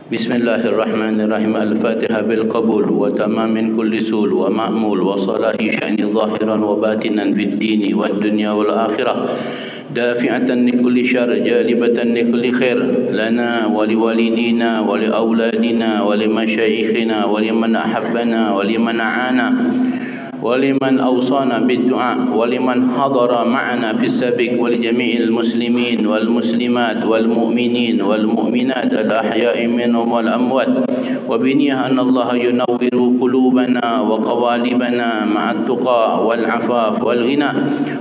بسم الله الرحمن الرحيم. الفاتحة بالقبول وتمام كل سول ومأمول وصلاح شأن ظاهرا وباطنا في الدين والدنيا والآخرة، دافعة لكل شر جالبة لكل خير لنا ولوالدينا ولأولادنا ولمشايخنا ولمن أحبنا ولمن عانا ولمن أوصانا بالدعاء ولمن حضر معنا في السابق ولجميع المسلمين والمسلمات والمؤمنين والمؤمنات الأحياء منهم والأموات، وبنية أن الله ينور قلوبنا وقوالبنا مع التقى والعفاف والغنى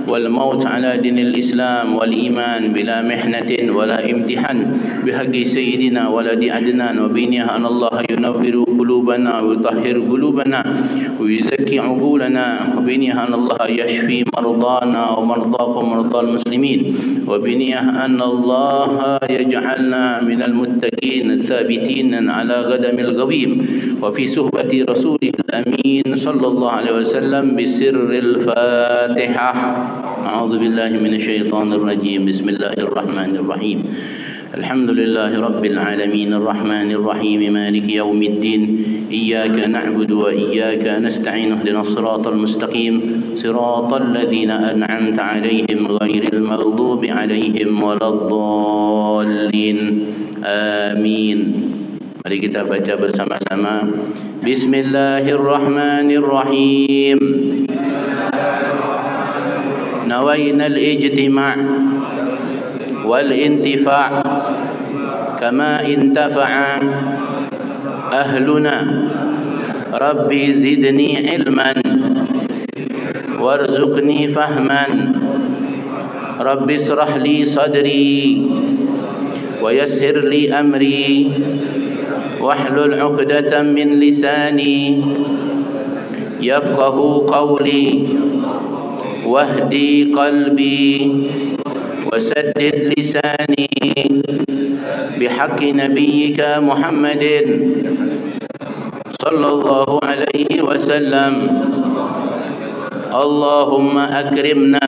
والموت على دين الإسلام والإيمان بلا محنة ولا امتحان بحق سيدنا ولد عدنان، وبنية أن الله ينور قلوبنا ويطهر قلوبنا ويزكي عقولنا، وبنية أن الله يشفي مرضانا ومرضاكم ومرضى المسلمين، وبنية أن الله يجعلنا من المتقين الثابتين على قدم القويم وفي صحبة رسوله الأمين صلى الله عليه وسلم بسر الفاتحة. أعوذ بالله من الشيطان الرجيم. بسم الله الرحمن الرحيم. الحمد لله رب العالمين الرحمن الرحيم مالك يوم الدين، إياك نعبد وإياك نستعين، اهدنا الصراط المستقيم صراط الذين أنعمت عليهم غير المغضوب عليهم ولا الضالين، آمين. Mari kita baca bersama-sama. Bismillahirrahmanirrahim. Nawaina al-ijtima' wal-intifa' kama intafa'a ahluna. Rabbi zidni ilman warzuqni fahman. Rabbi israh li sadri wa yassir li amri wahlul 'uqdatam min lisani yafqahu qawli wahdi qalbi wasaddid lisani bihaqqi nabiyyika Muhammadin sallallahu alaihi wasallam. Allahumma akrimna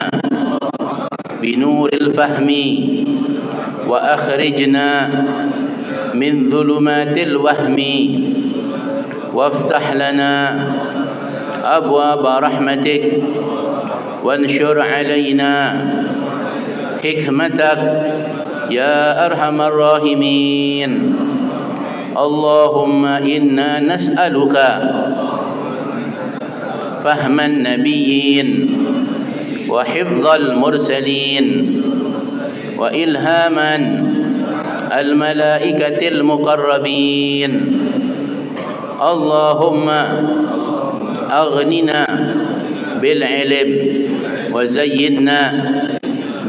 binuril fahmi wa akhrijna min dhulumatil wahmi waftah lana abwaaba rahmatik wanshur alaina hikmatak ya arhamar rahimin. Allahumma inna nas'aluka fahman nabiyyin wa hifdzal mursalin wa ilhaman al-malaikatil muqarrabin. Allahumma aghnina bil ilm wa zayyinna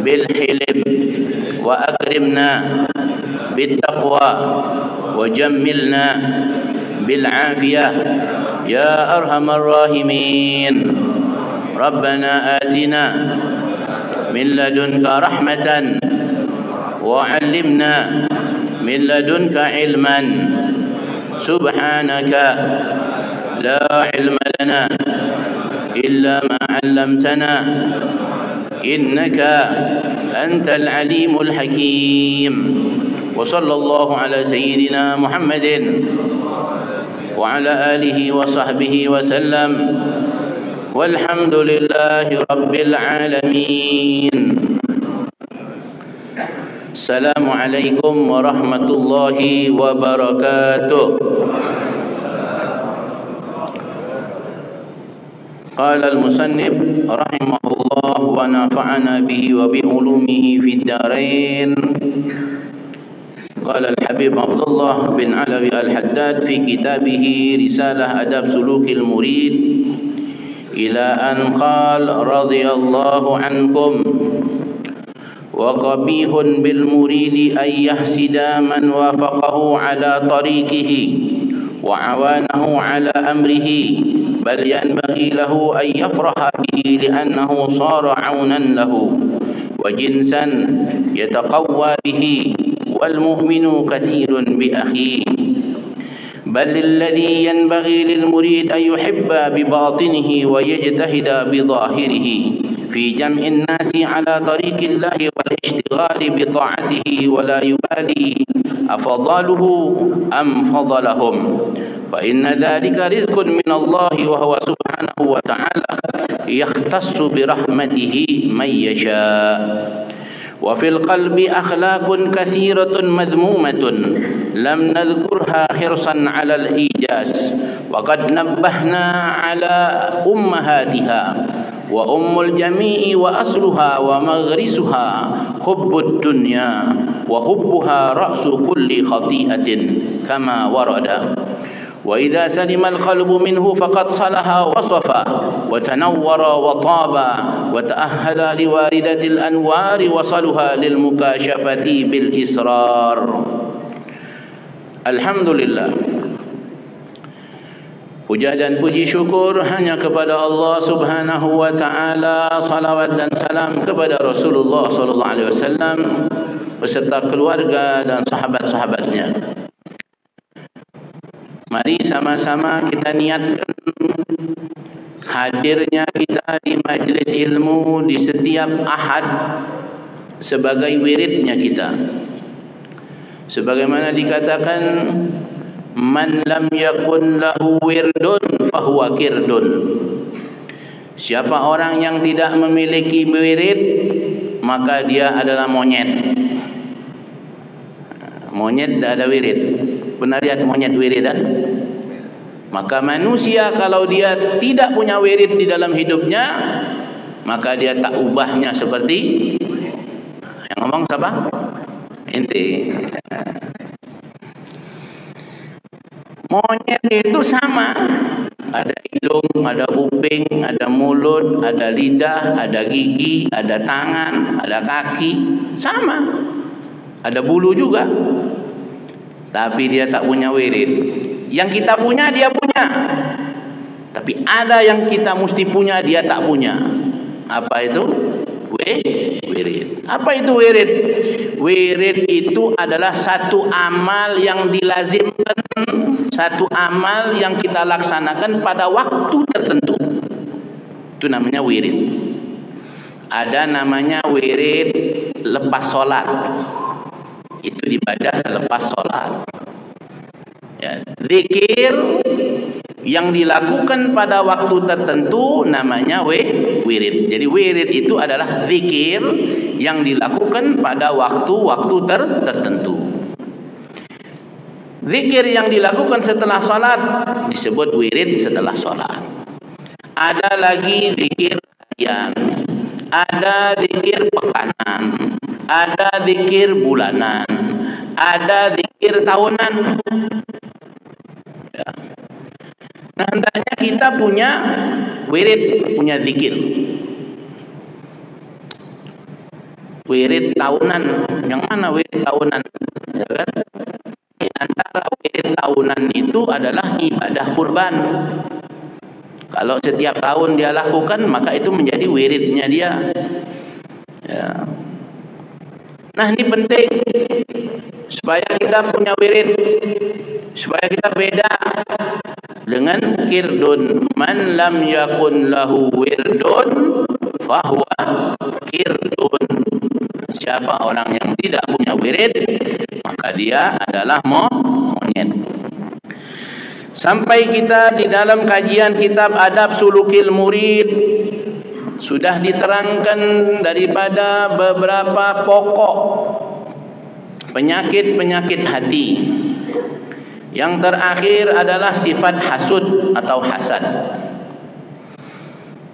bil hilm wa akrimna bit taqwa wa jammilna bil afiyah ya arhamar rahimin. Rabbana atina min ladunka rahmatan wa 'allimna min ladunka ilman. Subhanaka la ilma lana illa ma 'allamtana innaka antal alimul hakim. Wa sallallahu ala sayyidina Muhammadin wa ala alihi wa sahbihi wa sallam. Walhamdulillahi rabbil alamin. Assalamualaikum warahmatullahi wabarakatuh. قال المصنف رحمه الله ونفعنا به وبعلومه في الدارين. قال الحبيب عبد الله بن علوي الحداد في كتابه رسالة أدب سلوك المريد إلى أن قال رضي الله عنكم: وقبيح بالمريد أن يحسد من وافقه على طريقه وعوانه على أمره، بل ينبغي له أن يفرح به لأنه صار عونا له وجنسا يتقوى به، والمؤمن كثير بأخيه. بل الذي ينبغي للمريد أن يحب بباطنه ويجتهد بظاهره، في جمع الناس على طريق الله والاشتغال بطاعته ولا يبالي أفضله أم فضلهم، فإن ذلك رزق من الله وهو سبحانه وتعالى يختص برحمته من يشاء. وفي القلب أخلاق كثيرة مذمومة لم نذكرها حرصا على الإيجاز، وقد نبهنا على أمهاتها، وأم الجميع وأصلها ومغرسها حب الدنيا، وحبها رأس كل خطيئة كما ورد. وإذا سلم القلب منه فقد صلح وصفى وتنور وطاب وتأهل لواردة الأنوار وصلها للمكاشفة بالإسرار. Alhamdulillah, puja dan puji syukur hanya kepada Allah Subhanahu wa taala. Salawat dan salam kepada Rasulullah sallallahu alaihi wasallam beserta keluarga dan sahabat-sahabatnya. Mari sama-sama kita niatkan hadirnya kita di majlis ilmu di setiap Ahad sebagai wiridnya kita. Sebagaimana dikatakan, man lam yakun lahu wirdun fahuwa kirdun. Siapa orang yang tidak memiliki wirid, maka dia adalah monyet. Monyet tidak ada wirid. Pernah lihat monyet wiridan? Maka manusia kalau dia tidak punya wirid di dalam hidupnya, maka dia tak ubahnya seperti yang ngomong siapa? Ente. Monyet itu sama, ada hidung, ada kuping, ada mulut, ada lidah, ada gigi, ada tangan, ada kaki, sama, ada bulu juga, tapi dia tak punya wirid. Yang kita punya dia punya, tapi ada yang kita mesti punya dia tak punya. Apa itu? Wirid. Apa itu wirid? Wirid itu adalah satu amal yang dilazimkan, satu amal yang kita laksanakan pada waktu tertentu. Itu namanya wirid. Ada namanya wirid lepas sholat. Itu dibaca selepas sholat. Ya, zikir yang dilakukan pada waktu tertentu namanya wirid. Jadi wirid itu adalah zikir yang dilakukan pada waktu-waktu tertentu. Zikir yang dilakukan setelah salat disebut wirid setelah salat. Ada lagi zikir harian, ada zikir pekanan, ada zikir bulanan, ada zikir tahunan. Ya. Nah, hendaknya kita punya wirid, punya zikir. Wirid tahunan, yang mana wirid tahunan? Ya kan? Di antara wirid tahunan itu adalah ibadah kurban. Kalau setiap tahun dia lakukan, maka itu menjadi wiridnya dia. Ya. Nah, ini penting supaya kita punya wirid, supaya kita beda dengan kirdun. Man lam yakun lahu wirdun fahuwa kirdun. Siapa orang yang tidak punya wirid, maka dia adalah monyet. Sampai kita di dalam kajian kitab Adab Sulukil Murid sudah diterangkan daripada beberapa pokok penyakit-penyakit hati. Yang terakhir adalah sifat hasud atau hasad.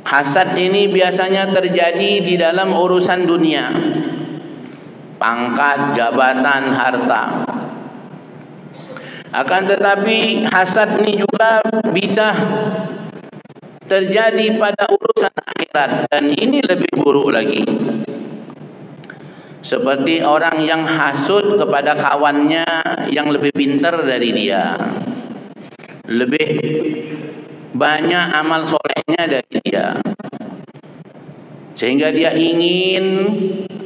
Hasad ini biasanya terjadi di dalam urusan dunia, pangkat, jabatan, harta. Akan tetapi hasad ini juga bisa terjadi pada urusan akhirat, dan ini lebih buruk lagi. Seperti orang yang hasud kepada kawannya yang lebih pintar dari dia, lebih banyak amal solehnya dari dia, sehingga dia ingin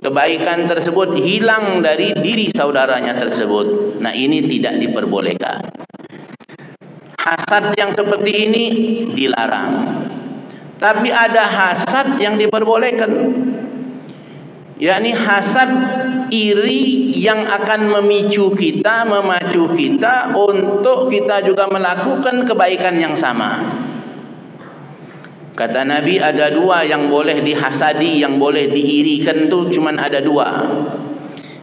kebaikan tersebut hilang dari diri saudaranya tersebut. Nah, ini tidak diperbolehkan. Hasad yang seperti ini dilarang. Tapi ada hasad yang diperbolehkan, yakni hasad iri yang akan memacu kita untuk kita juga melakukan kebaikan yang sama. Kata Nabi, ada dua yang boleh dihasadi, yang boleh diirikan tu cuman ada dua.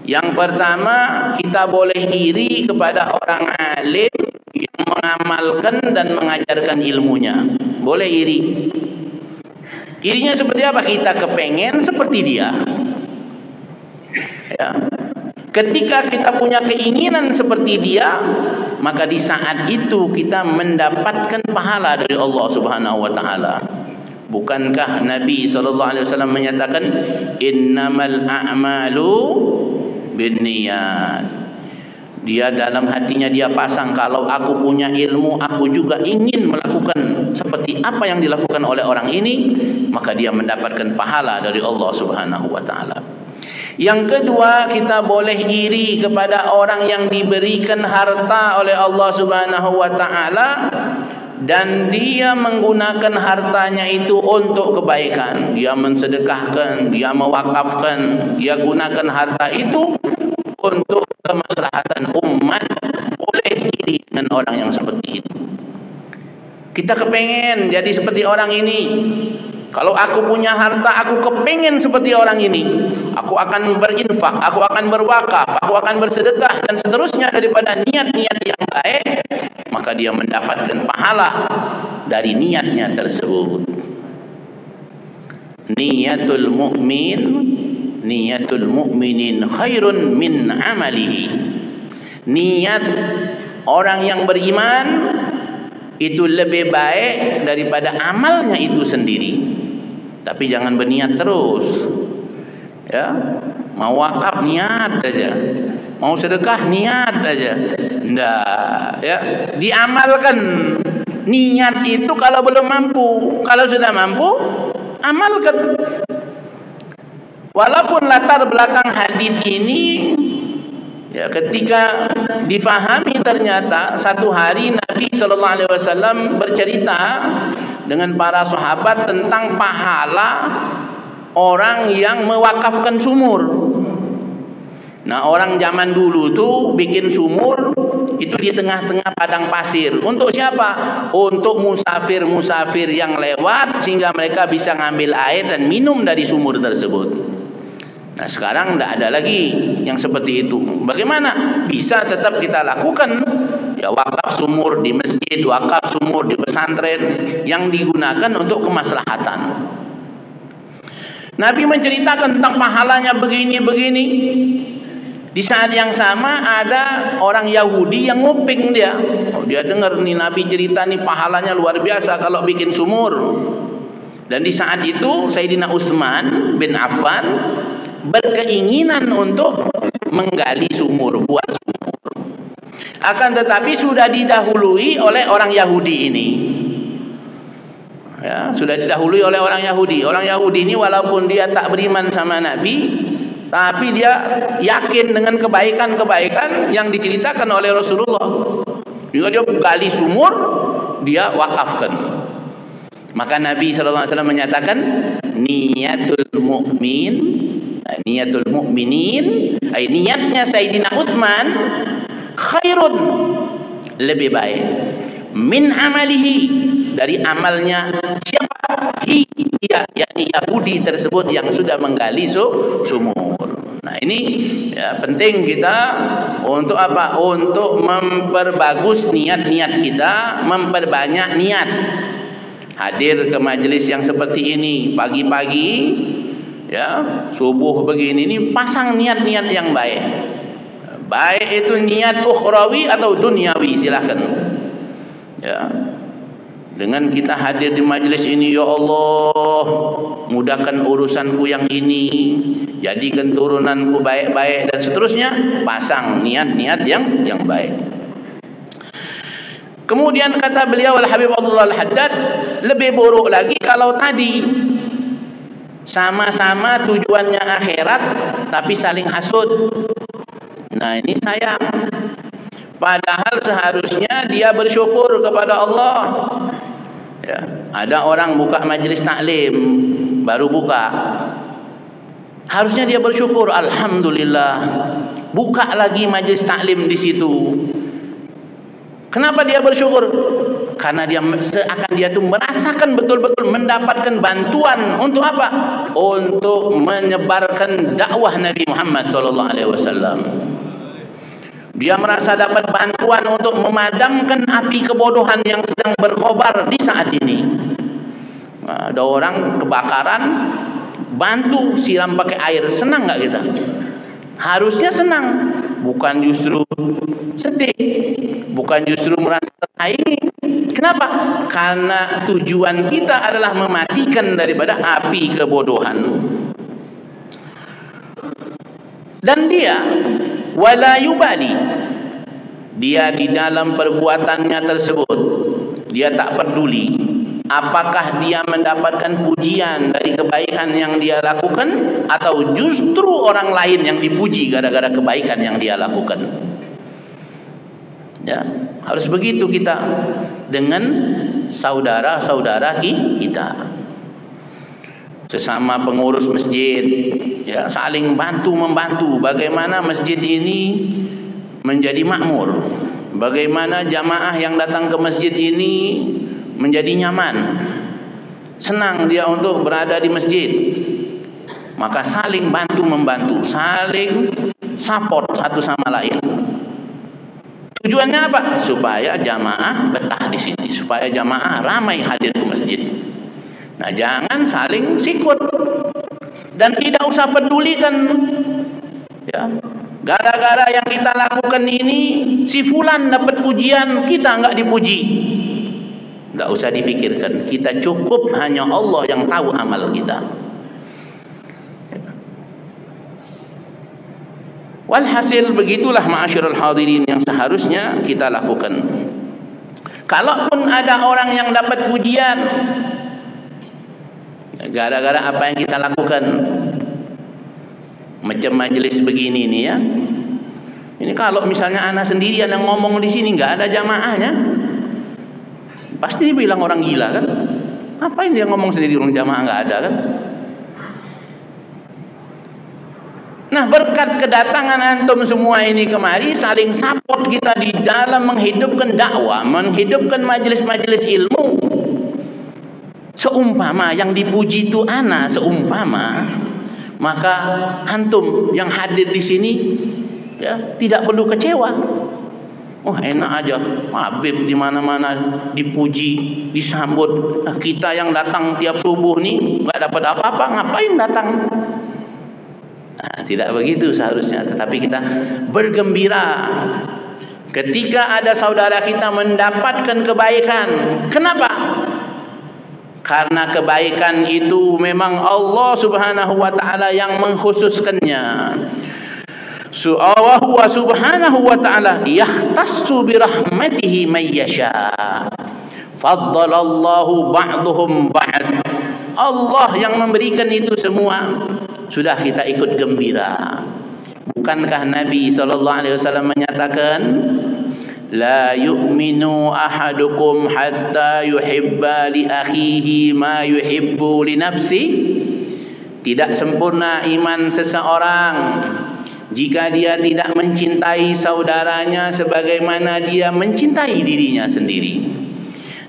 Yang pertama, kita boleh iri kepada orang alim yang mengamalkan dan mengajarkan ilmunya. Boleh iri. Irinya seperti apa? Kita kepengen seperti dia. Ya. Ketika kita punya keinginan seperti dia, maka di saat itu kita mendapatkan pahala dari Allah Subhanahu wa taala. Bukankah Nabi SAW menyatakan innamal a'malu binniyat? Dia dalam hatinya dia pasang, kalau aku punya ilmu, aku juga ingin melakukan seperti apa yang dilakukan oleh orang ini, maka dia mendapatkan pahala dari Allah Subhanahu wa taala. Yang kedua, kita boleh iri kepada orang yang diberikan harta oleh Allah Subhanahu wa taala dan dia menggunakan hartanya itu untuk kebaikan. Dia mensedekahkan, dia mewakafkan, dia gunakan harta itu untuk kemaslahatan umat. Boleh iri dengan orang yang seperti itu. Kita kepengen jadi seperti orang ini. Kalau aku punya harta, aku kepengen seperti orang ini. Aku akan berinfak, aku akan berwakaf, aku akan bersedekah dan seterusnya daripada niat-niat yang baik, maka dia mendapatkan pahala dari niatnya tersebut. Niyatul mu'minin khairun min amalihi. Niat orang yang beriman itu lebih baik daripada amalnya itu sendiri. Tapi jangan berniat terus. Ya, mau wakaf niat aja, mau sedekah niat aja. Enggak, ya, diamalkan. Niat itu kalau belum mampu, kalau sudah mampu, amalkan. Walaupun latar belakang hadis ini, ya, ketika difahami ternyata satu hari Nabi SAW bercerita dengan para sahabat tentang pahala orang yang mewakafkan sumur. Nah, orang zaman dulu tuh bikin sumur itu di tengah-tengah padang pasir. Untuk siapa? Untuk musafir-musafir yang lewat sehingga mereka bisa ngambil air dan minum dari sumur tersebut. Nah, sekarang tidak ada lagi yang seperti itu. Bagaimana? Bisa tetap kita lakukan. Ya, wakaf sumur di masjid, wakaf sumur di pesantren yang digunakan untuk kemaslahatan. Nabi menceritakan tentang pahalanya begini-begini. Di saat yang sama ada orang Yahudi yang nguping dia. Oh, dia dengar nih Nabi cerita nih pahalanya luar biasa kalau bikin sumur. Dan di saat itu Sayyidina Utsman bin Affan berkeinginan untuk menggali sumur, buat sumur. Akan tetapi sudah didahului oleh orang Yahudi ini. Ya, sudah didahului oleh orang Yahudi. Orang Yahudi ini walaupun dia tak beriman sama Nabi, tapi dia yakin dengan kebaikan-kebaikan yang diceritakan oleh Rasulullah. Juga dia gali sumur, dia wakafkan. Maka Nabi SAW menyatakan niyatul mu'minin, niatnya Sayyidina Utsman khairun, lebih baik, min amalihi, dari amalnya siapa? Dia, yakni Yahudi tersebut yang sudah menggali sumur. Nah, ini ya, penting kita untuk apa? Untuk memperbagus niat-niat kita, memperbanyak niat. Hadir ke majelis yang seperti ini pagi-pagi, ya, subuh begini, ini pasang niat-niat yang baik. Baik itu niat ukhrawi atau duniawi, silakan. Ya. Dengan kita hadir di majelis ini, ya Allah, mudahkan urusanku yang ini, jadikan turunanku baik-baik dan seterusnya, pasang niat-niat yang baik. Kemudian kata beliau Al-Habib Abdullah Al-Haddad, lebih buruk lagi kalau tadi sama-sama tujuannya akhirat tapi saling hasud. Nah, ini sayang. Padahal seharusnya dia bersyukur kepada Allah. Ya, ada orang buka majlis taklim, baru buka. Harusnya dia bersyukur, alhamdulillah. Buka lagi majlis taklim di situ. Kenapa dia bersyukur? Karena dia seakan dia itu merasakan betul-betul mendapatkan bantuan untuk apa? Untuk menyebarkan dakwah Nabi Muhammad SAW. Dia merasa dapat bantuan untuk memadamkan api kebodohan yang sedang berkobar di saat ini. Ada orang kebakaran, bantu siram pakai air, senang nggak kita? Harusnya senang, bukan justru sedih, bukan justru merasa tersaingi. Kenapa? Karena tujuan kita adalah mematikan daripada api kebodohan. Dan dia wala yubali, dia di dalam perbuatannya tersebut dia tak peduli apakah dia mendapatkan pujian dari kebaikan yang dia lakukan atau justru orang lain yang dipuji gara-gara kebaikan yang dia lakukan. Ya, harus begitu kita dengan saudara-saudara kita. Sesama pengurus masjid, ya, saling bantu-membantu bagaimana masjid ini menjadi makmur, bagaimana jamaah yang datang ke masjid ini menjadi nyaman, senang dia untuk berada di masjid. Maka saling bantu-membantu, saling support satu sama lain. Tujuannya apa? Supaya jamaah betah di sini, supaya jamaah ramai hadir ke masjid. Nah, jangan saling sikut dan tidak usah pedulikan, ya, gara-gara yang kita lakukan ini si fulan dapat pujian, kita enggak dipuji. Enggak usah difikirkan, kita cukup hanya Allah yang tahu amal kita. Walhasil begitulah ma'asyiral hadirin yang seharusnya kita lakukan. Kalaupun ada orang yang dapat pujian gara-gara apa yang kita lakukan, macam majelis begini nih ya. Ini kalau misalnya anak sendirian yang ngomong di sini, nggak ada jamaahnya, pasti dibilang orang gila kan? Apain dia ngomong sendiri, orang jamaah nggak ada kan? Nah, berkat kedatangan antum semua ini kemari, saling support kita di dalam menghidupkan dakwah, menghidupkan majelis-majelis ilmu. Seumpama yang dipuji itu ana, seumpama, maka antum yang hadir di sini, ya, tidak perlu kecewa. Oh, enak aja, Habib di mana-mana dipuji, disambut. Nah, kita yang datang tiap subuh nih nggak dapat apa-apa, ngapain datang? Nah, tidak begitu seharusnya. Tetapi kita bergembira ketika ada saudara kita mendapatkan kebaikan. Kenapa? Karena kebaikan itu memang Allah Subhanahu wa ta'ala yang mengkhususkannya. Wa subhanahu wa ta'ala yahtassu bi rahmatihi man yasha. Faddalallahu ba'duhum ba'd. Allah yang memberikan itu semua. Sudah kita ikut gembira. Bukankah Nabi SAW menyatakan, la yu'minu ahadukum hatta yuhibba li akhihi ma yuhibbu li nafsi. Tidak sempurna iman seseorang jika dia tidak mencintai saudaranya sebagaimana dia mencintai dirinya sendiri.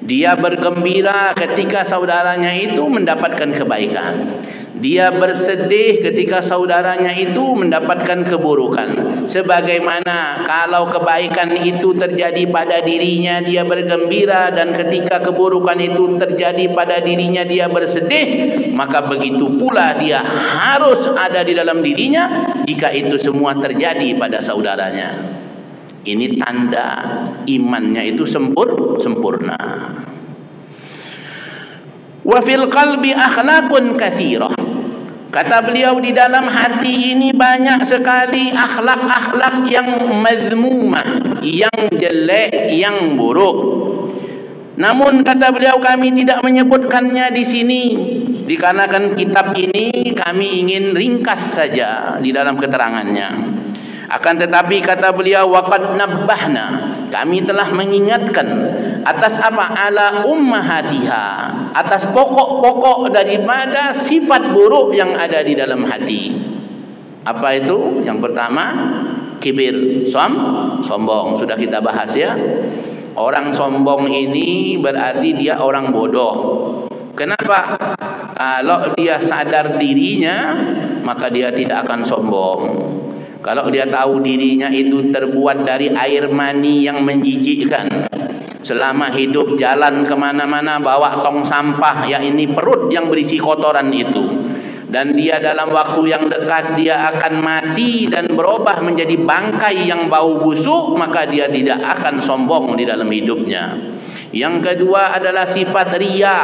Dia bergembira ketika saudaranya itu mendapatkan kebaikan. Dia bersedih ketika saudaranya itu mendapatkan keburukan. Sebagaimana kalau kebaikan itu terjadi pada dirinya, dia bergembira, dan ketika keburukan itu terjadi pada dirinya, dia bersedih. Maka begitu pula dia harus ada di dalam dirinya jika itu semua terjadi pada saudaranya. Ini tanda imannya itu sempurna. Wa fil qalbi akhlaqun katsirah. Kata beliau, di dalam hati ini banyak sekali akhlak-akhlak yang mazmumah, yang jelek, yang buruk. Namun kata beliau, kami tidak menyebutkannya di sini dikarenakan kitab ini kami ingin ringkas saja di dalam keterangannya. Akan tetapi kata beliau, waqad nabbahna, kami telah mengingatkan atas apa? Ala ummahatiha, atas pokok-pokok daripada sifat buruk yang ada di dalam hati. Apa itu? Yang pertama, kibir, sombong. Sudah kita bahas ya. Orang sombong ini berarti dia orang bodoh. Kenapa? Kalau dia sadar dirinya, maka dia tidak akan sombong. Kalau dia tahu dirinya itu terbuat dari air mani yang menjijikkan, selama hidup jalan kemana-mana bawa tong sampah, ya ini perut yang berisi kotoran itu, dan dia dalam waktu yang dekat dia akan mati dan berubah menjadi bangkai yang bau busuk, maka dia tidak akan sombong di dalam hidupnya. Yang kedua adalah sifat riya.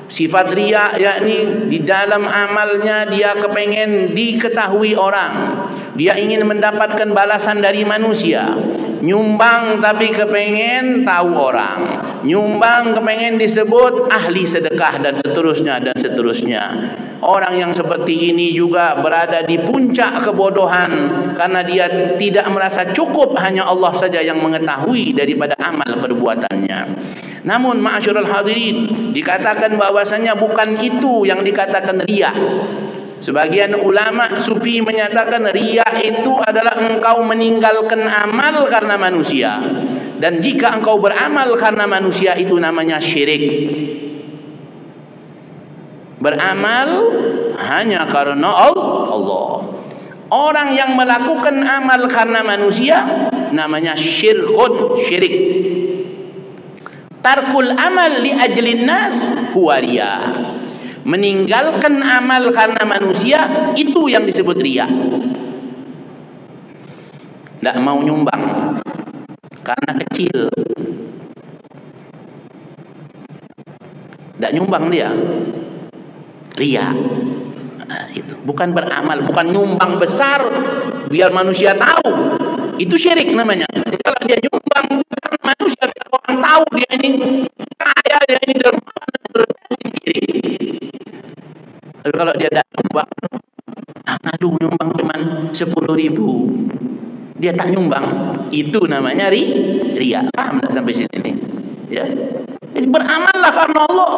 Sifat riya yakni di dalam amalnya dia kepengen diketahui orang, dia ingin mendapatkan balasan dari manusia. Nyumbang tapi kepengen tahu orang, nyumbang kepengen disebut ahli sedekah, dan seterusnya. Orang yang seperti ini juga berada di puncak kebodohan, karena dia tidak merasa cukup hanya Allah saja yang mengetahui daripada amal perbuatannya. Namun ma'asyiral hadirin, dikatakan bahwasanya bukan itu yang dikatakan riya. Sebagian ulama sufi menyatakan riya itu adalah engkau meninggalkan amal karena manusia, dan jika engkau beramal karena manusia itu namanya syirik. Beramal hanya karena Allah. Orang yang melakukan amal karena manusia namanya syirik. Tarkul amal li ajlin nas huwa riya. Meninggalkan amal karena manusia, itu yang disebut riya. Tidak mau nyumbang karena kecil, tidak nyumbang dia, riya. Nah, itu bukan beramal, bukan nyumbang besar biar manusia tahu, itu syirik namanya. Jadi kalau dia nyumbang karena manusia biar orang tahu dia ini kaya, dia ini dermawan, ini syirik. Tapi kalau dia tidak nyumbang, nyumbang cuma 10.000, dia tak nyumbang, itu namanya riya. Paham tak sampai sini nih? Ya. Jadi beramallah karena Allah.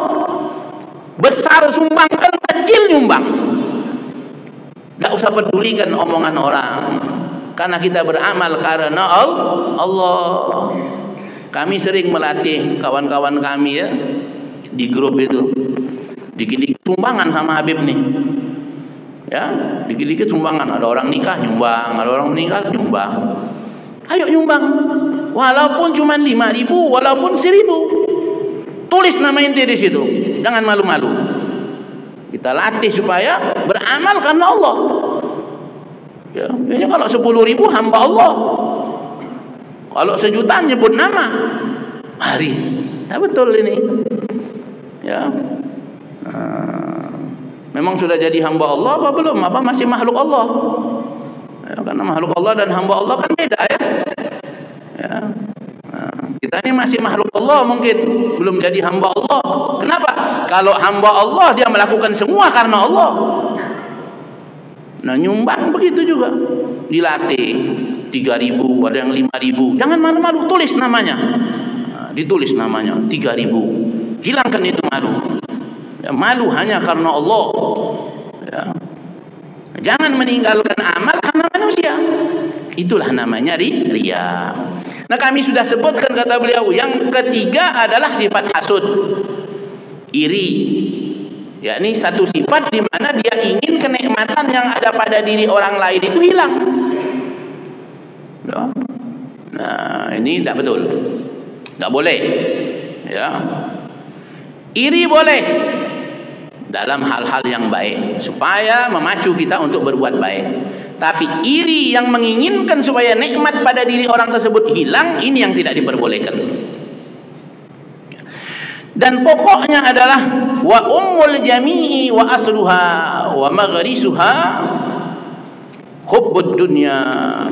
Besar sumbangkan, kecil nyumbang. Tak usah pedulikan omongan orang, karena kita beramal karena Allah. Kami sering melatih kawan-kawan kami ya di grup itu, dikit-dikit sumbangan sama Habib nih. Ya, dikit-dikit sumbangan. Ada orang nikah nyumbang, ada orang meninggal nyumbang. Ayo nyumbang, walaupun cuma 5.000, walaupun 1.000. Tulis nama inti di situ. Jangan malu-malu. Kita latih supaya beramal karena Allah. Ya, ini kalau 10.000 hamba Allah. Kalau 1.000.000 nyebut nama. Mari. Nah, betul ini. Ya. Memang sudah jadi hamba Allah apa belum? Apa masih makhluk Allah? Ya, karena makhluk Allah dan hamba Allah kan beda ya. Ya. Kita ini masih makhluk Allah, mungkin belum jadi hamba Allah. Kenapa? Kalau hamba Allah dia melakukan semua karena Allah. Nah, nyumbang begitu juga. Dilatih 3.000, ada yang 5.000. Jangan malu-malu, tulis namanya. Nah, ditulis namanya 3.000. Hilangkan itu malu. Ya, malu hanya karena Allah. Ya. Jangan meninggalkan amal karena manusia. Itulah namanya riya. Nah, kami sudah sebutkan kata beliau, yang ketiga adalah sifat hasud, iri. Ya, ini satu sifat di mana dia ingin kenikmatan yang ada pada diri orang lain itu hilang. Ya. Nah, ini tidak betul, tidak boleh. Ya, iri boleh dalam hal-hal yang baik supaya memacu kita untuk berbuat baik. Tapi iri yang menginginkan supaya nikmat pada diri orang tersebut hilang, ini yang tidak diperbolehkan. Dan pokoknya adalah wa ummul jami'i wa asluha wa maghrisuha hubbud dunya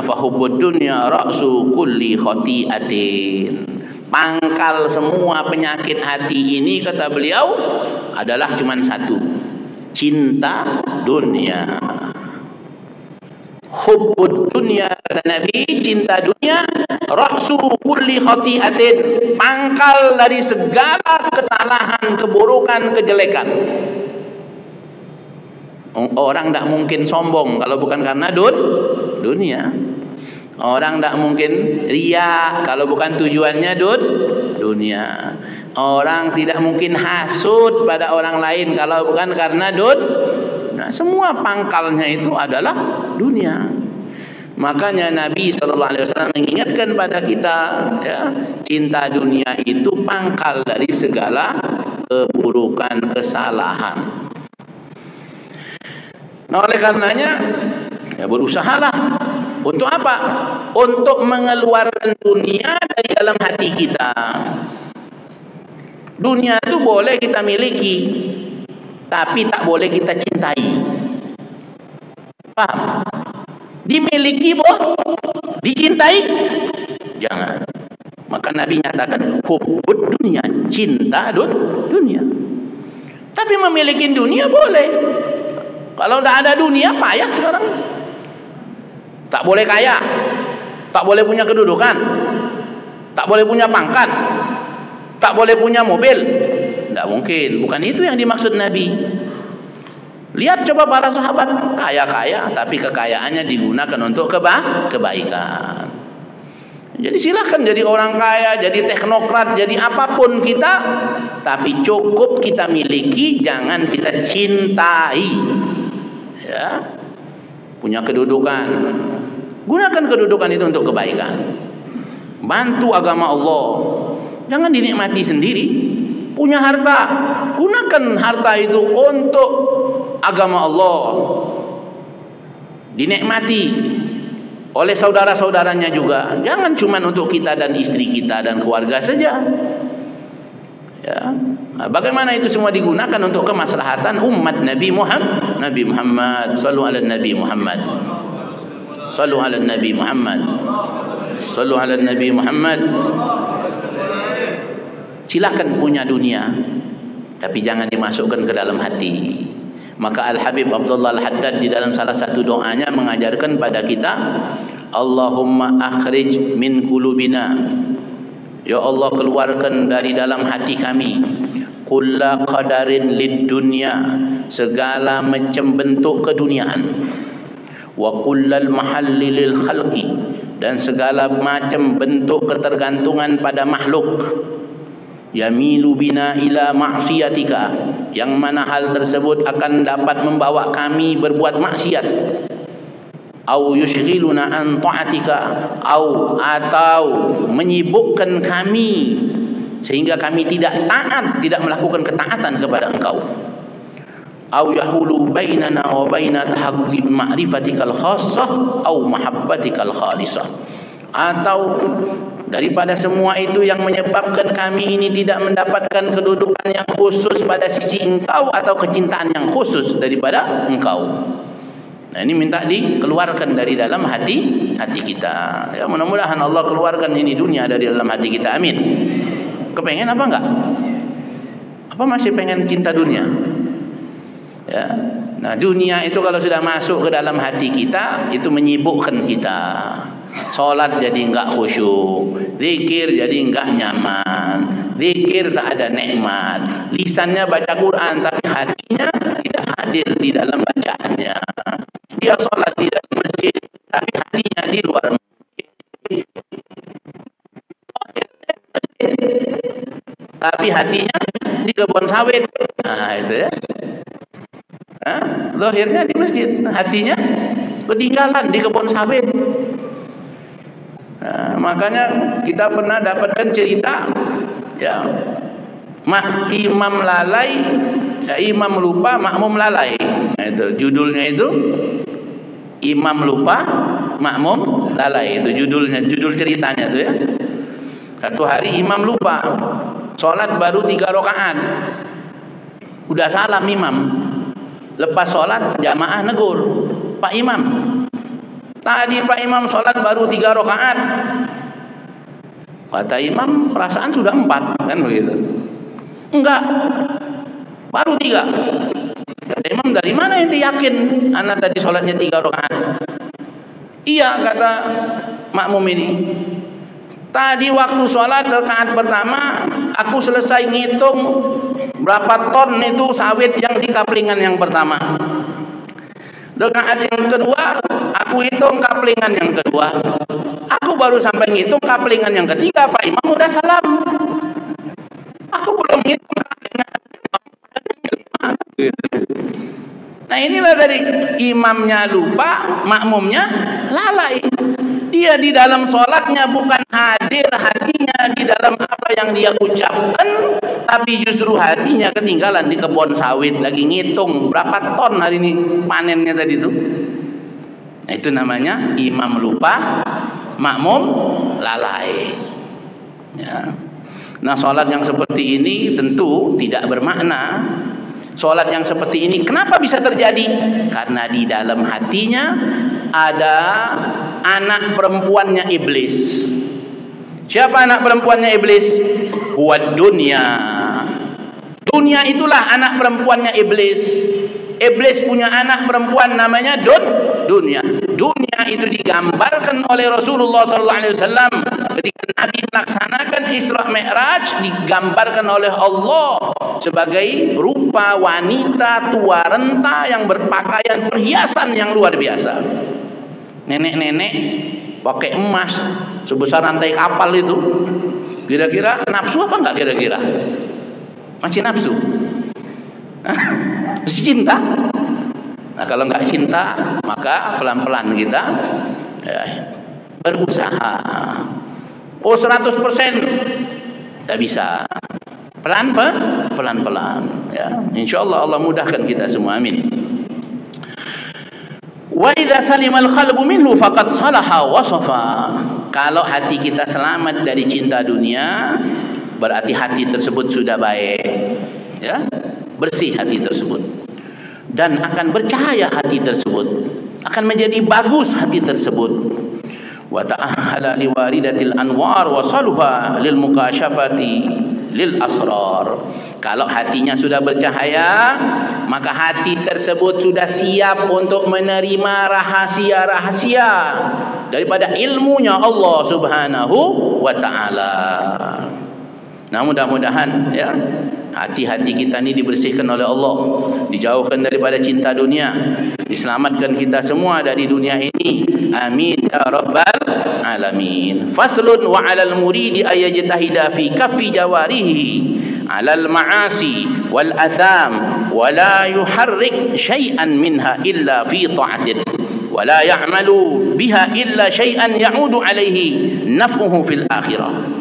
fa hubbud dunya ra'su kulli khati'atin. Pangkal semua penyakit hati ini, kata beliau, adalah cuma satu: cinta dunia. hubbud dunya, kata Nabi, cinta dunia, ra'su kulli khati'atin, pangkal dari segala kesalahan, keburukan, kejelekan. Orang tak mungkin sombong kalau bukan karena dunia. Orang tak mungkin riya kalau bukan tujuannya dunia. Orang tidak mungkin hasud pada orang lain kalau bukan karena nah, semua pangkalnya itu adalah dunia. Makanya Nabi SAW mengingatkan pada kita, ya, cinta dunia itu pangkal dari segala keburukan, kesalahan. Nah, oleh karenanya, ya, berusahalah untuk apa? Untuk mengeluarkan dunia dari dalam hati kita. Dunia itu boleh kita miliki, tapi tak boleh kita cintai. Paham? Dimiliki boleh, dicintai jangan. Maka Nabi nyatakan hubbud dunia, cinta dunia. Tapi memiliki dunia boleh. Kalau tidak ada dunia, payah sekarang. Tak boleh kaya, tak boleh punya kedudukan, tak boleh punya pangkat, tak boleh punya mobil. Tidak mungkin. Bukan itu yang dimaksud Nabi. Lihat coba para sahabat kaya-kaya, tapi kekayaannya digunakan untuk kebaikan. Jadi silahkan jadi orang kaya, jadi teknokrat, jadi apapun kita, tapi cukup kita miliki, jangan kita cintai. Ya, punya kedudukan, gunakan kedudukan itu untuk kebaikan. Bantu agama Allah, jangan dinikmati sendiri. Punya harta, gunakan harta itu untuk agama Allah, dinikmati oleh saudara-saudaranya juga. Jangan cuma untuk kita dan istri kita dan keluarga saja. Ya, bagaimana itu semua digunakan untuk kemaslahatan umat Nabi Muhammad. Sallu ala Nabi Muhammad. Sallu ala Nabi Muhammad. Sallu ala Nabi Muhammad. Silakan punya dunia, tapi jangan dimasukkan ke dalam hati. Maka Al-Habib Abdullah Al-Haddad di dalam salah satu doanya mengajarkan pada kita, Allahumma akhrij min qulubina, ya Allah, keluarkan dari dalam hati kami, kulla qadarin lid dunya, segala macam bentuk keduniaan, wa kullal mahalli lil khalqi, dan segala macam bentuk ketergantungan pada makhluk, yamilu bina ila ma'siyatika, yang mana hal tersebut akan dapat membawa kami berbuat maksiat, au yushghiluna an ta'atika, atau menyibukkan kami sehingga kami tidak taat, tidak melakukan ketaatan kepada engkau, au yahulu bainana wa baina tahaqquqi ma'rifatikal khassah au mahabbatikal khalisah, atau daripada semua itu yang menyebabkan kami ini tidak mendapatkan kedudukan yang khusus pada sisi engkau atau kecintaan yang khusus daripada engkau. Nah, ini minta dikeluarkan dari dalam hati kita. Ya, mudah-mudahan Allah keluarkan ini dunia dari dalam hati kita. Amin. Kepengen apa enggak? Apa masih pengen cinta dunia? Ya. Nah, dunia itu kalau sudah masuk ke dalam hati kita, itu menyibukkan kita. Salat jadi enggak khusyuk, zikir jadi enggak nyaman, zikir tak ada nikmat, lisannya baca Quran tapi hatinya tidak hadir di dalam bacaannya. Dia salat di dalam masjid tapi hatinya di luar masjid. Tapi hatinya di kebun sawit. Nah, itu ya. Zahirnya di masjid, hatinya ketinggalan di kebun sawit. Nah, makanya kita pernah dapatkan cerita, ya, imam lalai, ya, imam lupa, makmum lalai. Nah, itu judulnya, itu imam lupa, makmum lalai. Itu judulnya, judul ceritanya itu ya. Satu hari imam lupa, sholat baru 3 rakaat, udah salam imam. Lepas sholat jamaah negur, Pak Imam, tadi Pak Imam sholat baru 3 rakaat. Kata imam, perasaan sudah 4, kan begitu. Enggak, baru 3. Kata imam, dari mana ente yakin anak tadi sholatnya 3 rakaat? Iya, kata makmum ini. Tadi waktu sholat rakaat pertama, aku selesai ngitung berapa ton itu sawit yang di kaplingan yang pertama. Rakaat yang kedua, aku hitung kaplingan yang kedua. Aku baru sampai ngitung kaplingan yang ketiga, Pak Imam udah salam. Aku belum ngitung kaplingan. Nah, inilah dari imamnya lupa, makmumnya lalai. Dia di dalam sholatnya bukan hadir hatinya di dalam apa yang dia ucapkan, tapi justru hatinya ketinggalan di kebun sawit, lagi ngitung berapa ton hari ini panennya tadi itu. Nah, itu namanya imam lupa, makmum lalai. Ya. Nah, sholat yang seperti ini tentu tidak bermakna. Sholat yang seperti ini kenapa bisa terjadi? Karena di dalam hatinya ada anak perempuannya iblis. Siapa anak perempuannya iblis? Huwad dunya. Dunia itulah anak perempuannya iblis. Iblis punya anak perempuan namanya dunia. Dunia itu digambarkan oleh Rasulullah SAW ketika Nabi melaksanakan Isra Mi'raj, digambarkan oleh Allah sebagai rupa wanita tua renta yang berpakaian perhiasan yang luar biasa. Nenek-nenek pakai emas sebesar rantai kapal itu. Kira-kira nafsu apa enggak kira-kira? Masih nafsu? Masih cinta? Nah, kalau enggak cinta, maka pelan-pelan kita berusaha. Oh, 100% tak bisa. Pelan-pelan ya. Insyaallah Allah mudahkan kita semua, amin. Wa idza salimal qalbu minhu faqad salaha wa safa. Kalau hati kita selamat dari cinta dunia, berarti hati tersebut sudah baik, ya, bersih hati tersebut, dan akan bercahaya hati tersebut, akan menjadi bagus hati tersebut. Wa ta'ahala liwaridatil anwar wa saluha lil mukashafati lil asrar. Kalau hatinya sudah bercahaya, maka hati tersebut sudah siap untuk menerima rahasia-rahasia daripada ilmunya Allah Subhanahu wa ta'ala. Nah, mudah-mudahan ya hati-hati kita ini dibersihkan oleh Allah, dijauhkan daripada cinta dunia, diselamatkan kita semua dari dunia ini, amin ya rabbal alamin. Faslun wa 'alal muridi ayajtahida fi kaffi jawarihi 'alal ma'asi wal atham wa la yuharrik syai'an minha illa fi ta'atin wa la ya'malu biha illa syai'an ya'udu 'alaihi naf'uhu fil akhirah.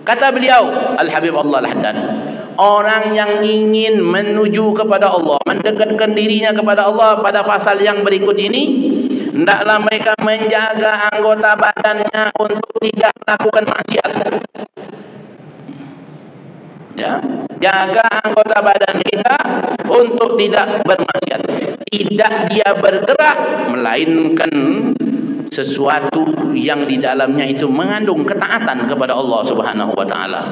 Kata beliau Al-Habib Allah Al-Haddad, orang yang ingin menuju kepada Allah, mendekatkan dirinya kepada Allah pada fasal yang berikut ini, hendaklah mereka menjaga anggota badannya untuk tidak melakukan maksiat. Ya, jaga anggota badan kita untuk tidak bermaksiat. Tidak dia bergerak melainkan sesuatu yang di dalamnya itu mengandung ketaatan kepada Allah Subhanahu wa ta'ala.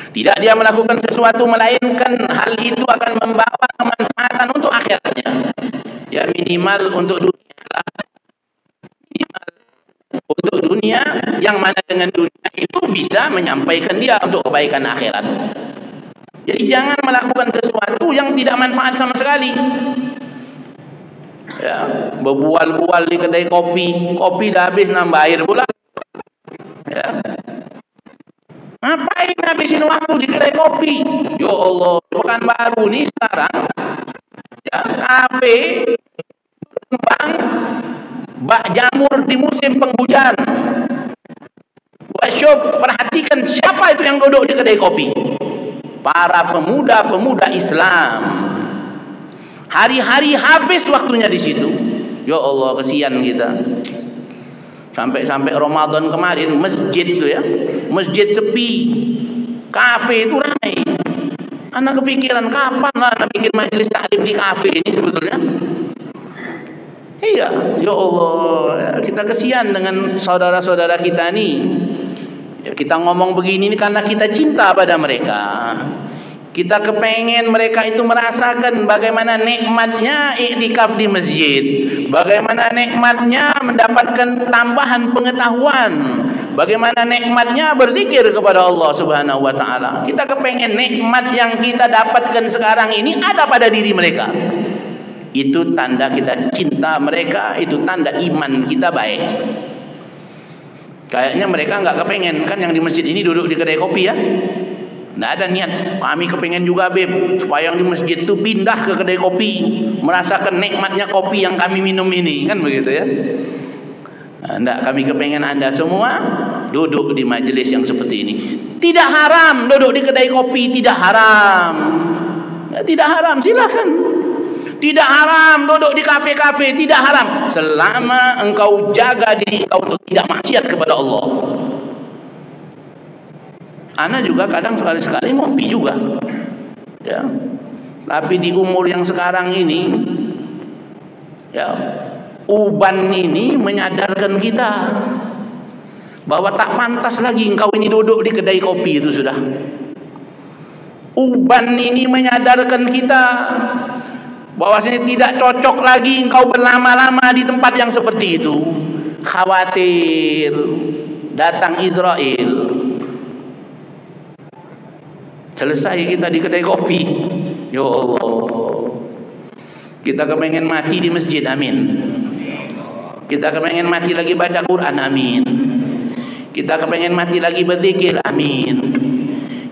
Tidak dia melakukan sesuatu melainkan hal itu akan membawa kemanfaatan untuk akhiratnya. Ya, minimal untuk dunia lah. Minimal untuk dunia, yang mana dengan dunia itu bisa menyampaikan dia untuk kebaikan akhirat. Jadi jangan melakukan sesuatu yang tidak manfaat sama sekali. Ya, berbual-bual di kedai kopi, kopi dah habis nambah air pula. Ya. Ngapain ngabisin waktu di kedai kopi? Ya Allah, Pekanbaru nih sekarang ya, kafe berkembang, bak jamur di musim penghujan. Workshop, perhatikan siapa itu yang duduk di kedai kopi? Para pemuda-pemuda Islam. Hari-hari habis waktunya di situ. Ya Allah, kesian kita. Sampai Ramadan kemarin masjid itu ya, masjid sepi, kafe itu ramai. Anak kepikiran kapan lah anak bikin majelis taklim di kafe ini sebetulnya. Iya, ya Allah, kita kesian dengan saudara-saudara kita nih. Ya, kita ngomong begini ini karena kita cinta pada mereka. Kita kepengen mereka itu merasakan bagaimana nikmatnya iktikaf di masjid, Bagaimana nikmatnya mendapatkan tambahan pengetahuan. Bagaimana nikmatnya berzikir kepada Allah Subhanahu wa taala. Kita kepengen nikmat yang kita dapatkan sekarang ini ada pada diri mereka. Itu tanda kita cinta mereka, itu tanda iman kita baik. Kayaknya mereka nggak kepengen kan yang di masjid ini duduk di kedai kopi ya. Nggak ada niat, kami kepengen juga Beb supaya yang di masjid itu pindah ke kedai kopi, merasakan nikmatnya kopi yang kami minum ini, kan begitu ya. Nggak, kami kepengen Anda semua duduk di majelis yang seperti ini. Tidak haram duduk di kedai kopi, tidak haram, tidak haram, silakan. Tidak haram duduk di kafe-kafe, tidak haram selama engkau jaga diri engkau untuk tidak maksiat kepada Allah. Ana juga kadang sekali-sekali ngopi juga, ya. Tapi di umur yang sekarang ini, ya, uban ini menyadarkan kita bahwa tak pantas lagi engkau ini duduk di kedai kopi itu sudah. Uban ini menyadarkan kita bahwasanya tidak cocok lagi engkau berlama-lama di tempat yang seperti itu. Khawatir datang Israel. Selesai kita di kedai kopi. Ya Allah. Kita kepengen mati di masjid, amin. Kita kepengen mati lagi baca Quran, amin. Kita kepengen mati lagi berzikir, amin.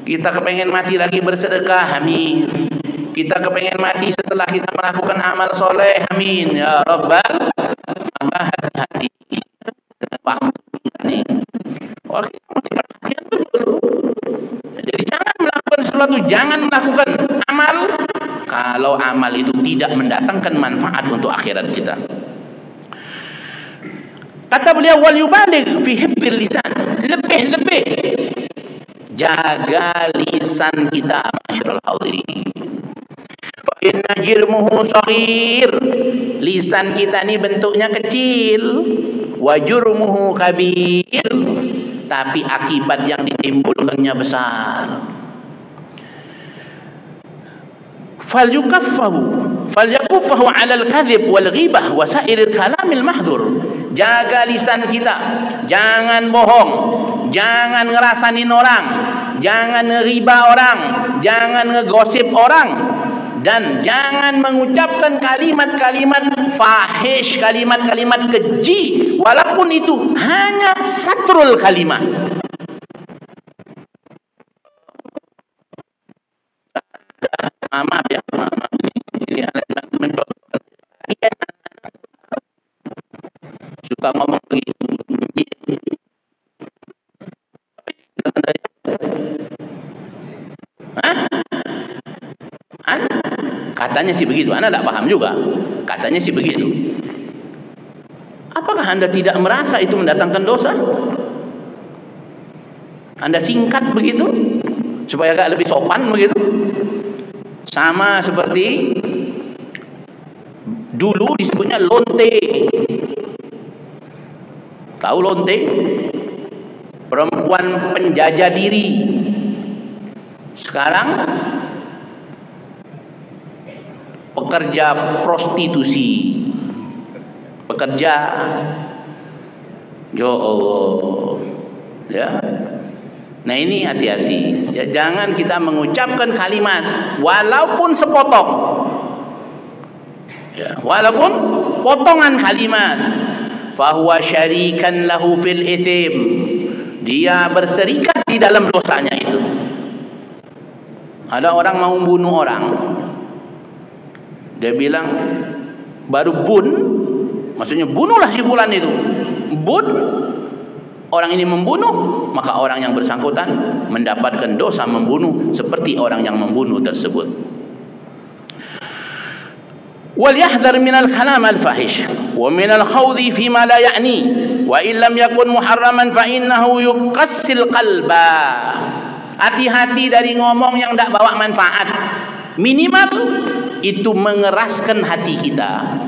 Kita kepengen mati lagi bersedekah, amin. Kita kepengen mati setelah kita melakukan amal soleh, amin. Ya Rabbal, maka hati-hati waktu ini. Oke, perhatian dulu. Jadi jangan melakukan sesuatu, jangan melakukan amal kalau amal itu tidak mendatangkan manfaat untuk akhirat kita. Kata beliau, wal yubaligh fi hifdzil lisan, lebih-lebih jaga lisan kita, masyarul hadirin. Fa inna jirmuhu shaghir, lisan kita ini bentuknya kecil, wa jurmuhu kabir, tapi akibat yang ditimbulkannya besar. Falyakuffahu 'ala al-kadhib wal ghibah wa sa'iril kalamil mahdhur. Jaga lisan kita, jangan bohong, jangan ngerasanin orang, jangan ngeriba orang, jangan ngegosip orang, dan jangan mengucapkan kalimat-kalimat fahish, kalimat-kalimat keji, walaupun itu hanya satrul kalimat. Maaf ya, maaf. Ini anak mencoba. Suka ngomong begitu. Katanya sih begitu. Anda tidak paham juga. Katanya sih begitu. Apakah Anda tidak merasa itu mendatangkan dosa? Anda singkat begitu supaya agak lebih sopan begitu. Sama seperti dulu disebutnya lonte. Tahu lonte? Perempuan penjajah diri. Sekarang pekerja prostitusi. Pekerja. Ya Allah. Ya. Nah ini hati-hati ya, jangan kita mengucapkan kalimat walaupun sepotong ya, walaupun potongan kalimat, fahuwa syarikan lahu fil ithim, dia berserikat di dalam dosanya itu. Ada orang mau bunuh orang, dia bilang baru maksudnya bunuhlah si fulan itu. Orang ini membunuh, maka orang yang bersangkutan mendapatkan dosa membunuh seperti orang yang membunuh tersebut. Wal yahdhar minal kalam al fahish wa minal khawdhi fima la ya'ni wa in lam yakun muharraman fa innahu yuqassil qalba. Hati-hati dari ngomong yang tidak bawa manfaat. Minimal itu mengeraskan hati kita.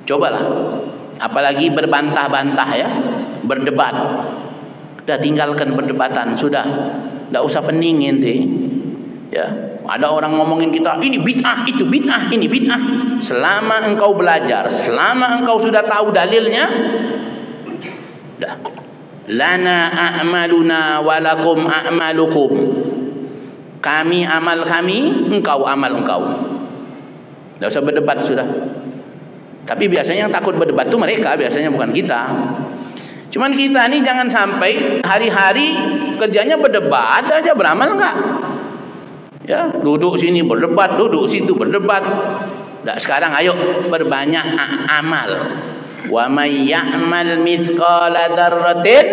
Cobalah, apalagi berbantah-bantah ya, berdebat. Sudah tinggalkan perdebatan, sudah, tidak usah pening ente. Ya, Ada orang ngomongin kita, ini bid'ah, itu bid'ah, ini bid'ah. Selama engkau belajar, selama engkau sudah tahu dalilnya, dah. Lana a'maluna walakum a'malukum. Kami amal kami, engkau amal engkau. Tidak usah berdebat sudah. Tapi biasanya yang takut berdebat itu mereka, biasanya bukan kita. Cuman kita nih jangan sampai hari-hari kerjanya berdebat aja, beramal enggak. Ya, duduk sini berdebat, duduk situ berdebat. Nah, sekarang ayo berbanyak amal. Wa may ya'mal mithqala dzarratin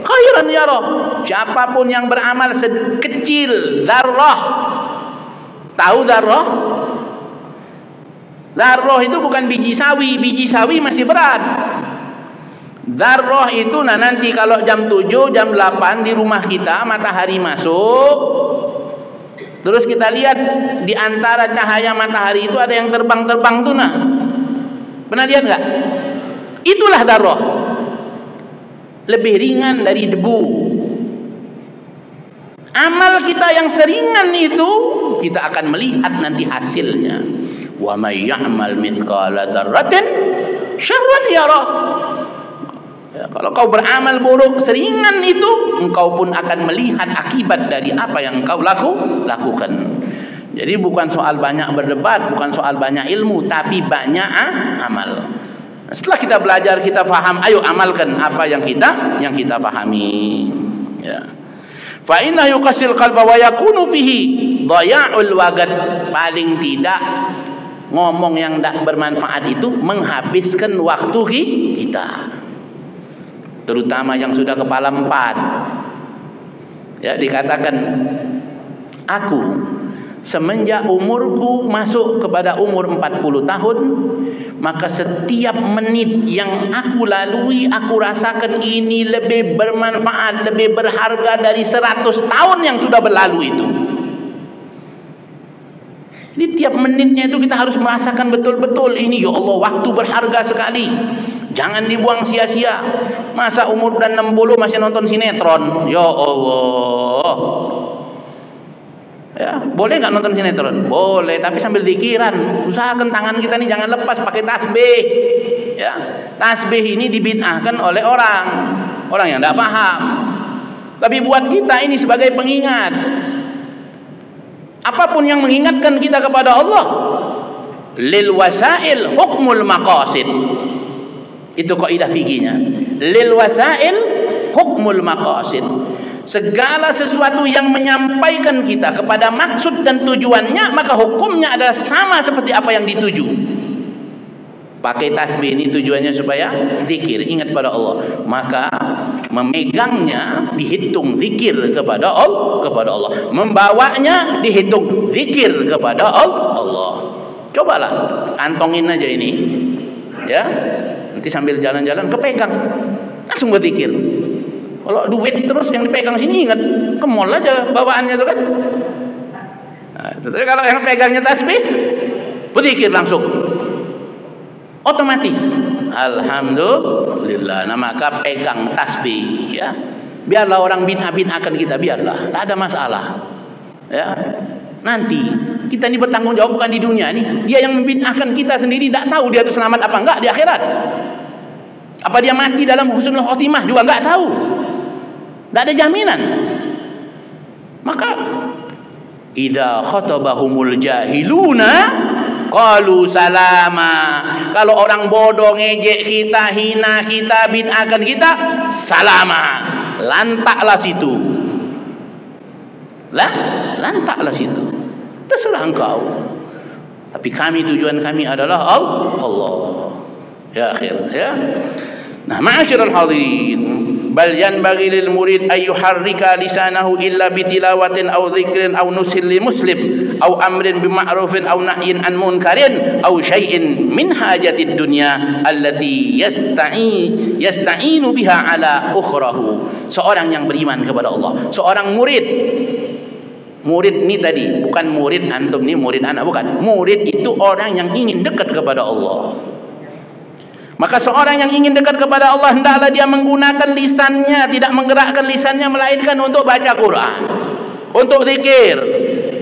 khairan yarah. Siapapun yang beramal sekecil dzarrah. Tahu dzarrah? Dzarrah itu bukan biji sawi. Biji sawi masih berat. Dzarrah itu nanti kalau jam 7, jam 8 di rumah kita matahari masuk. Terus kita lihat di antara cahaya matahari itu ada yang terbang-terbang tuh nah. Pernah lihat nggak? Itulah dzarrah. Lebih ringan dari debu. Amal kita yang seringan itu kita akan melihat nanti hasilnya. Wa may ya'mal mithqala dzarratin syarran yarah. Ya, kalau kau beramal buruk seringan itu, engkau pun akan melihat akibat dari apa yang kau lakukan. Jadi bukan soal banyak berdebat, bukan soal banyak ilmu, tapi banyak amal. Setelah kita belajar, kita faham, ayo amalkan apa yang kita pahami. Ya. Fa inna yuqasil qalba wa yakunu fihi dhaya'ul waqt. Paling tidak ngomong yang tidak bermanfaat itu menghabiskan waktu kita. Terutama yang sudah kepala 4. Ya, dikatakan aku semenjak umurku masuk kepada umur 40 tahun, maka setiap menit yang aku lalui aku rasakan ini lebih bermanfaat, lebih berharga dari 100 tahun yang sudah berlalu itu. Jadi tiap menitnya itu kita harus merasakan betul-betul ini, ya Allah, waktu berharga sekali. Jangan dibuang sia-sia. Masa umur dan 60 masih nonton sinetron? Ya Allah. Ya, boleh nggak nonton sinetron? Boleh, tapi sambil zikiran. Usahakan tangan kita nih jangan lepas, pakai tasbih. Ya, tasbih ini dibid'ahkan oleh orang yang tidak paham. Tapi buat kita ini sebagai pengingat. Apapun yang mengingatkan kita kepada Allah, lil wasail hukmul maqasid. Itu kaidah fikihnya. Lil wasail hukmul maqasid. Segala sesuatu yang menyampaikan kita kepada maksud dan tujuannya, maka hukumnya adalah sama seperti apa yang dituju. Pakai tasbih ini tujuannya supaya zikir, ingat pada Allah. Maka memegangnya dihitung zikir kepada Allah. Membawanya dihitung zikir kepada Allah. Cobalah kantongin aja ini. Ya. Nanti sambil jalan-jalan kepegang, langsung berzikir. Kalau duit terus yang dipegang sini, ingat ke mall aja bawaannya tuh kan. Nah, tapi kalau yang pegangnya tasbih, berzikir langsung, otomatis. Alhamdulillah. Nah, maka pegang tasbih, ya. Biarlah orang bid'ah-bid'ahkan kita, biarlah, tak ada masalah. Ya. Nanti kita ini bertanggung jawab bukan di dunia nih. Dia yang membid'ahkan kita sendiri tidak tahu dia itu selamat apa enggak di akhirat. Apa dia mati dalam husnul khotimah juga enggak tahu. Tidak ada jaminan. Maka idza khatabahumul jahiluna qalu salama. Kalau orang bodoh ngejek kita, hina kita, bid'ahkan kita, salama. Lantaklah situ. Lantaklah situ. Terserah engkau. Tapi tujuan kami adalah Allah. Ya akhir, ya. Nah, ma'asyiral hadirin, bal yanbaghi lil murid ay yuharrika lisanahu illa bi tilawatin aw dzikrin aw nusil lil muslim aw amrin bi ma'rufin aw nahyin an munkarin aw syai'in min hajatid dunya allati yasta'inu biha ala ukhrahu. Seorang yang beriman kepada Allah, seorang murid ini tadi bukan murid antum nih, murid anak, bukan. Murid itu orang yang ingin dekat kepada Allah. Maka seorang yang ingin dekat kepada Allah, hendaklah dia menggunakan lisannya, tidak menggerakkan lisannya melainkan untuk baca Quran, untuk zikir,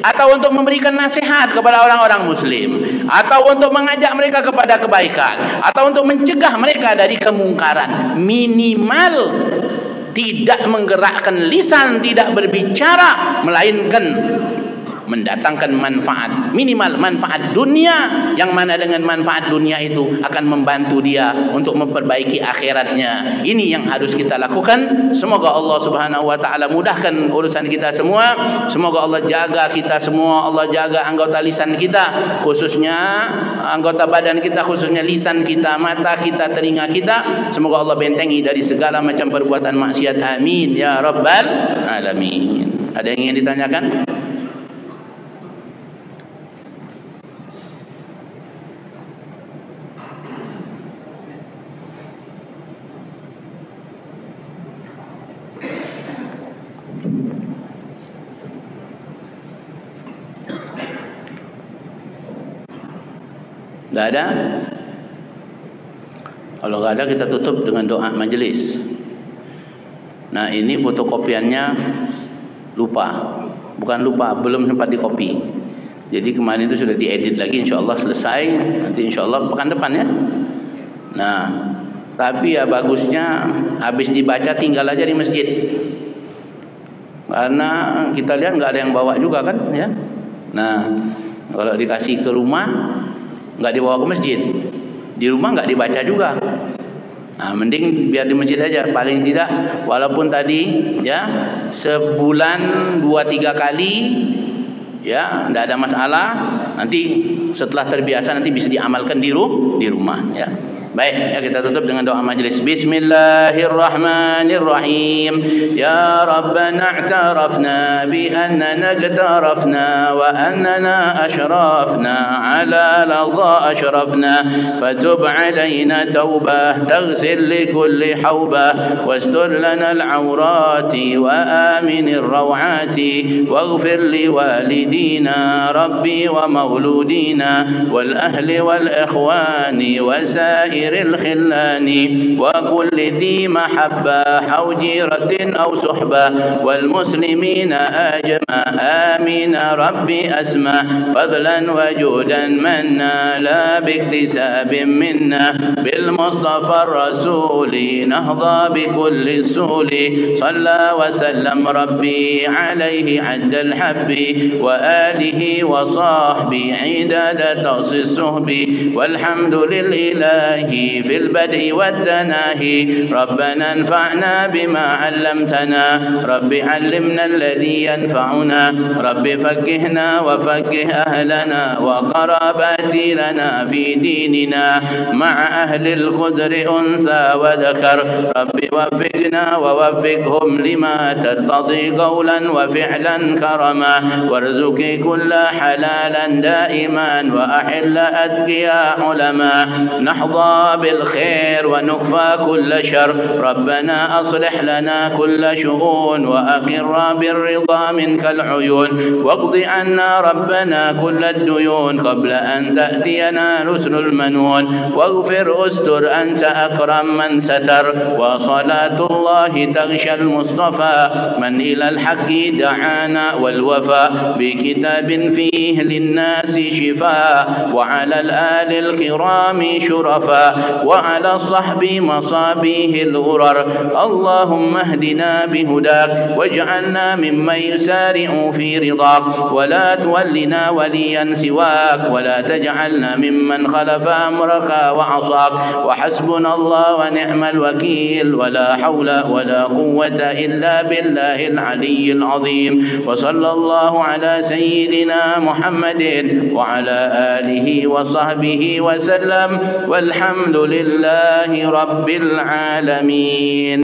atau untuk memberikan nasihat kepada orang-orang muslim, atau untuk mengajak mereka kepada kebaikan, atau untuk mencegah mereka dari kemungkaran. Minimal tidak menggerakkan lisan, tidak berbicara, melainkan mendatangkan manfaat, minimal manfaat dunia, yang mana dengan manfaat dunia itu akan membantu dia untuk memperbaiki akhiratnya. Ini yang harus kita lakukan. Semoga Allah Subhanahu wa taala mudahkan urusan kita semua. Semoga Allah jaga kita semua, Allah jaga anggota lisan kita, khususnya anggota badan kita, khususnya lisan kita, mata kita, telinga kita. Semoga Allah bentengi dari segala macam perbuatan maksiat. Amin ya rabbal alamin. Ada yang ingin ditanyakan? Tak ada? Kalau tak ada, kita tutup dengan doa majelis. Nah, ini fotokopiannya lupa. Bukan lupa, belum sempat dikopi. Jadi kemarin itu sudah diedit lagi, insyaAllah selesai. Nanti insyaAllah pekan depan ya. Nah, tapi ya bagusnya habis dibaca tinggal aja di masjid. Karena kita lihat nggak ada yang bawa juga kan ya. Nah, kalau dikasih ke rumah nggak dibawa ke masjid, di rumah nggak dibaca juga. Nah, mending biar di masjid aja. Paling tidak walaupun tadi ya sebulan 2-3 kali ya tidak ada masalah. Nanti setelah terbiasa nanti bisa diamalkan di rumah ya. Baik, ya kita tutup dengan doa majlis. Bismillahirrahmanirrahim. Ya Rabbana i'tarafna bi annana iqtarafna wa annana ashrafna ala ladha ashrafna fatub alayna tawbah taghsil li kulli hawbah wastur lana al-awrati wa amin ar-rawati waghfir li walidina rabbi wa mauludina wal ahli wal ikhwani wa الخلان وكل ذي محبة أو جيرة أو صحبة والمسلمين أجمع آمين ربي أسمع فضلا وجودا منا لا باكتساب منا بالمصطفى الرسول نهضى بكل السول صلى وسلم ربي عليه عد الحب وآله وصحبه عداد تقصي الصحب والحمد لله في البدء والتناهي ربنا انفعنا بما علمتنا رب علمنا الذي ينفعنا رب فقهنا وفقه أهلنا وقراباتي لنا في ديننا مع أهل الخدر أنثى وذكر رب وفقنا ووفقهم لما ترتضي قولا وفعلا كرما وارزق كل حلالا دائما وأحل أتقياء علماء نحظى بالخير ونكفى كل شر ربنا أصلح لنا كل شؤون وأقر بالرضا منك العيون واقض عنا ربنا كل الديون قبل أن تأتينا رسل المنون واغفر استر أنت أكرم من ستر وصلاة الله تغشى المصطفى من إلى الحق دعانا والوفاء بكتاب فيه للناس شفاء وعلى الآل الكرام شرفاء وعلى الصحب مصابيه الغرر اللهم اهدنا بهداك واجعلنا ممن يسارع في رضاك ولا تولنا وليا سواك ولا تجعلنا ممن خلف أمرك وعصاك وحسبنا الله ونعم الوكيل ولا حول ولا قوة إلا بالله العلي العظيم وصلى الله على سيدنا محمد وعلى آله وصحبه وسلم والحمد لله رب العالمين.